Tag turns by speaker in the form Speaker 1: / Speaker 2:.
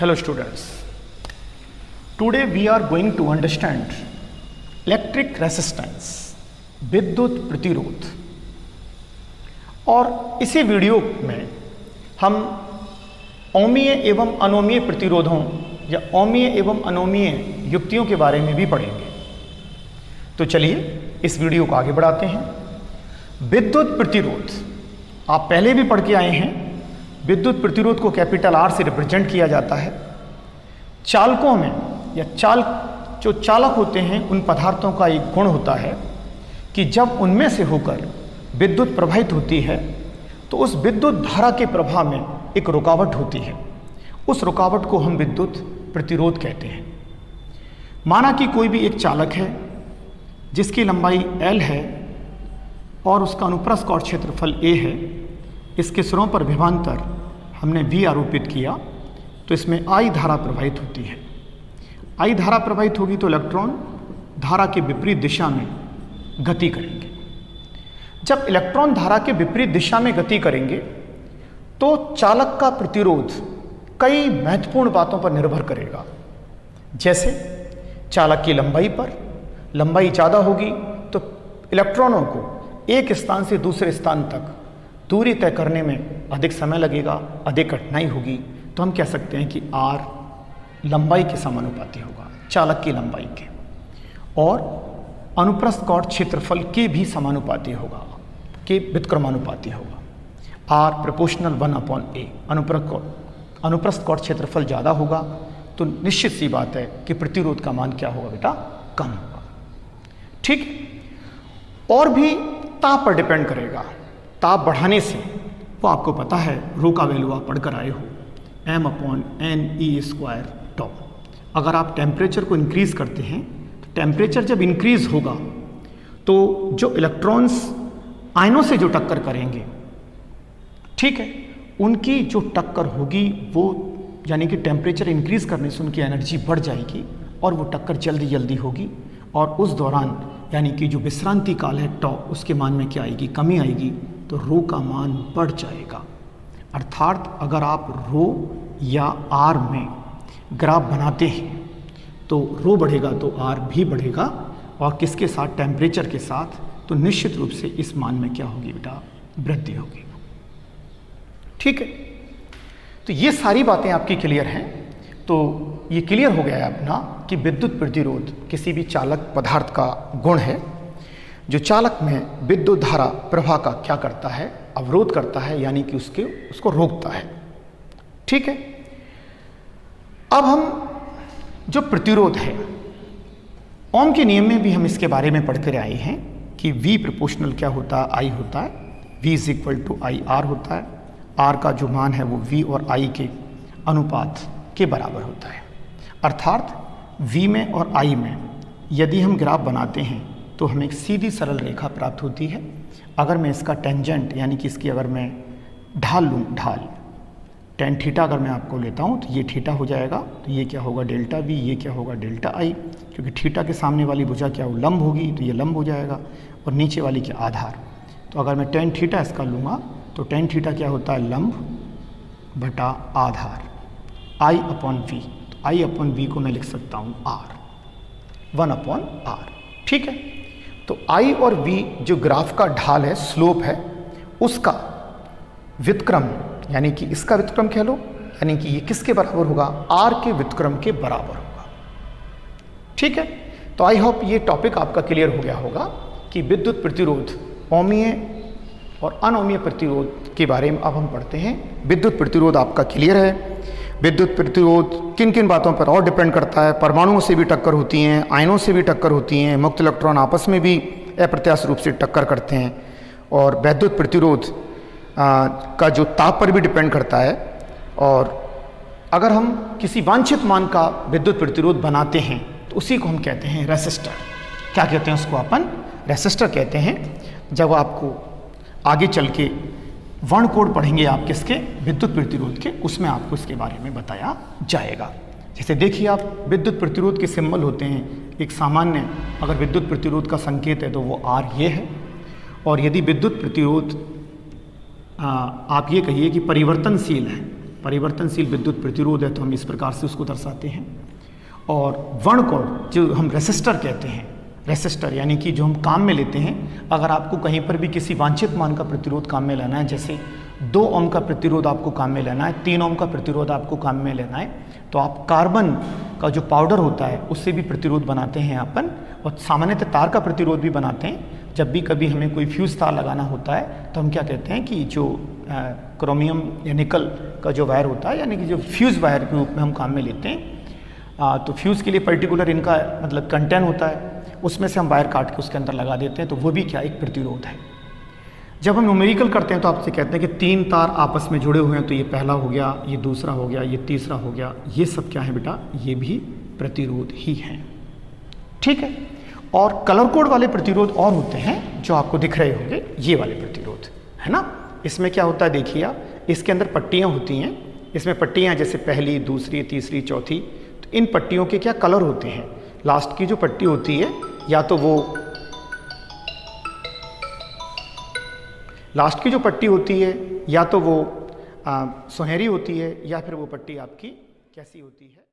Speaker 1: Hello students, today we are going to understand electric resistance, विद्युत प्रतिरोध। और इसी वीडियो में हम ओमीय एवं अनोमीय प्रतिरोधों या ओमीय एवं अनोमीय युक्तियों के बारे में भी पढ़ेंगे। तो चलिए इस वीडियो को आगे बढ़ाते हैं। विद्युत प्रतिरोध आप पहले भी पढ़ के आए हैं। विद्युत प्रतिरोध को कैपिटल आर से रिप्रेजेंट किया जाता है। चालकों में या जो चालक होते हैं उन पदार्थों का एक गुण होता है कि जब उनमें से होकर विद्युत प्रवाहित होती है तो उस विद्युत धारा के प्रवाह में एक रुकावट होती है। उस रुकावट को हम विद्युत प्रतिरोध कहते हैं। माना कि कोई भी एक चालक है जिसकी लंबाई L है और उसका अनुप्रस्थ और क्षेत्रफल A है। इसके सिरों पर विभवांतर हमने V आरोपित किया तो इसमें I धारा प्रवाहित होती है। I धारा प्रवाहित होगी तो इलेक्ट्रॉन धारा के विपरीत दिशा में गति करेंगे। जब इलेक्ट्रॉन धारा के विपरीत दिशा में गति करेंगे तो चालक का प्रतिरोध कई महत्वपूर्ण बातों पर निर्भर करेगा। जैसे चालक की लंबाई पर, लंबाई ज़्यादा होगी तो इलेक्ट्रॉनों को एक स्थान से दूसरे स्थान तक दूरी तय करने में अधिक समय लगेगा, अधिक कठिनाई होगी। तो हम कह सकते हैं कि R लंबाई के समानुपाती होगा, चालक की लंबाई के, और अनुप्रस्थ और क्षेत्रफल के भी समानुपाती होगा, के व्युत्क्रमानुपाती होगा। R proportional 1/A। अनुप्रस्थ और क्षेत्रफल ज़्यादा होगा तो निश्चित सी बात है कि प्रतिरोध का मान क्या होगा बेटा, कम होगा। ठीक। और भी ताप पर डिपेंड करेगा। ताप बढ़ाने से, वो आपको पता है, रो का वैल्यू आप पढ़कर आए हो, m/NE²। अगर आप टेम्परेचर को इंक्रीज करते हैं तो टेम्परेचर जब इंक्रीज होगा तो जो इलेक्ट्रॉन्स आयनों से जो टक्कर करेंगे, ठीक है, उनकी जो टक्कर होगी वो यानी कि टेम्परेचर इंक्रीज करने से उनकी एनर्जी बढ़ जाएगी और वो टक्कर जल्दी जल्दी होगी। और उस दौरान यानी कि जो विश्रांति काल है टॉ, उसके मान में क्या आएगी, कमी आएगी, तो रो का मान बढ़ जाएगा। अर्थात अगर आप रो या आर में ग्राफ बनाते हैं तो रो बढ़ेगा तो आर भी बढ़ेगा, और किसके साथ, टेम्परेचर के साथ। तो निश्चित रूप से इस मान में क्या होगी बेटा, वृद्धि होगी। ठीक है, तो ये सारी बातें आपकी क्लियर हैं। तो ये क्लियर हो गया है अपना कि विद्युत प्रतिरोध किसी भी चालक पदार्थ का गुण है जो चालक में विद्युत धारा प्रवाह का क्या करता है, अवरोध करता है, यानी कि उसको रोकता है। ठीक है। अब हम जो प्रतिरोध है, ओम के नियम में भी हम इसके बारे में पढ़कर आए हैं कि V प्रोपोर्शनल क्या होता है, I होता है। V = IR होता है। R का जो मान है वो V और I के अनुपात के बराबर होता है। अर्थात V में और I में यदि हम ग्राफ बनाते हैं तो हमें एक सीधी सरल रेखा प्राप्त होती है। अगर मैं इसका टेंजेंट यानी कि इसकी अगर मैं ढाल लूँ, ढाल tan थीटा अगर मैं आपको लेता हूँ तो ये थीटा हो जाएगा। तो ये क्या होगा, डेल्टा V, ये क्या होगा, डेल्टा I। क्योंकि थीटा के सामने वाली भुजा क्या हो, लंब होगी, तो ये लंब हो जाएगा, और नीचे वाली क्या, आधार। तो अगर मैं tan थीटा इसका लूँगा तो tan थीटा क्या होता है, लंब बटा आधार, I/V। तो I/V को मैं लिख सकता हूँ R, 1/R। ठीक है। तो I और V जो ग्राफ का ढाल है, स्लोप है, उसका व्युत्क्रम यानी कि इसका व्युत्क्रम कह लो, यानी कि ये किसके बराबर होगा, R के व्युत्क्रम के बराबर होगा। ठीक है। तो आई होप ये टॉपिक आपका क्लियर हो गया होगा कि विद्युत प्रतिरोध, ओमीय और अनोमीय प्रतिरोध के बारे में अब हम पढ़ते हैं। विद्युत प्रतिरोध आपका क्लियर है। विद्युत प्रतिरोध किन किन बातों पर और डिपेंड करता है, परमाणुओं से भी टक्कर होती हैं, आयनों से भी टक्कर होती हैं, मुक्त इलेक्ट्रॉन आपस में भी अप्रत्याशित रूप से टक्कर करते हैं, और विद्युत प्रतिरोध का जो ताप पर भी डिपेंड करता है। और अगर हम किसी वांछित मान का विद्युत प्रतिरोध बनाते हैं तो उसी को हम कहते हैं रेसिस्टर। क्या कहते हैं उसको, अपन रेसिस्टर कहते हैं। जब आपको आगे चल के वर्ण कोड पढ़ेंगे आप किसके, विद्युत प्रतिरोध के, उसमें आपको इसके बारे में बताया जाएगा। जैसे देखिए आप, विद्युत प्रतिरोध के सिंबल होते हैं। एक सामान्य अगर विद्युत प्रतिरोध का संकेत है तो वो R ये है, और यदि विद्युत प्रतिरोध आप ये कहिए कि परिवर्तनशील है परिवर्तनशील विद्युत प्रतिरोध है तो हम इस प्रकार से उसको दर्शाते हैं। और वर्णकोण जो हम रेसिस्टर कहते हैं, रेसिस्टर यानी कि जो हम काम में लेते हैं, अगर आपको कहीं पर भी किसी वांछित मान का प्रतिरोध काम में लेना है, जैसे 2 ओम का प्रतिरोध आपको काम में लेना है, 3 ओम का प्रतिरोध आपको काम में लेना है, तो आप कार्बन का जो पाउडर होता है उससे भी प्रतिरोध बनाते हैं अपन, और सामान्यतः तार का प्रतिरोध भी बनाते हैं। जब भी कभी हमें कोई फ्यूज तार लगाना होता है तो हम क्या कहते हैं कि जो क्रोमियम या निकल का जो वायर होता है, यानी कि जो फ्यूज़ वायर के रूप में हम काम में लेते हैं, तो फ्यूज़ के लिए पर्टिकुलर इनका मतलब कंटेंट होता है, उसमें से हम वायर काट के उसके अंदर लगा देते हैं, तो वो भी क्या एक प्रतिरोध है। जब हम न्यूमेरिकल करते हैं तो आपसे कहते हैं कि 3 तार आपस में जुड़े हुए हैं, तो ये पहला हो गया, ये दूसरा हो गया, ये तीसरा हो गया, ये सब क्या है बेटा, ये भी प्रतिरोध ही हैं। ठीक है। और कलर कोड वाले प्रतिरोध और होते हैं जो आपको दिख रहे होंगे, ये वाले प्रतिरोध है ना। इसमें क्या होता है देखिए आप, इसके अंदर पट्टियाँ होती हैं, इसमें पट्टियाँ जैसे पहली, दूसरी, तीसरी, चौथी, तो इन पट्टियों के क्या कलर होते हैं। लास्ट की जो पट्टी होती है या तो वो लास्ट की जो पट्टी होती है या तो वो सुनहरी होती है, या फिर वो पट्टी आपकी कैसी होती है।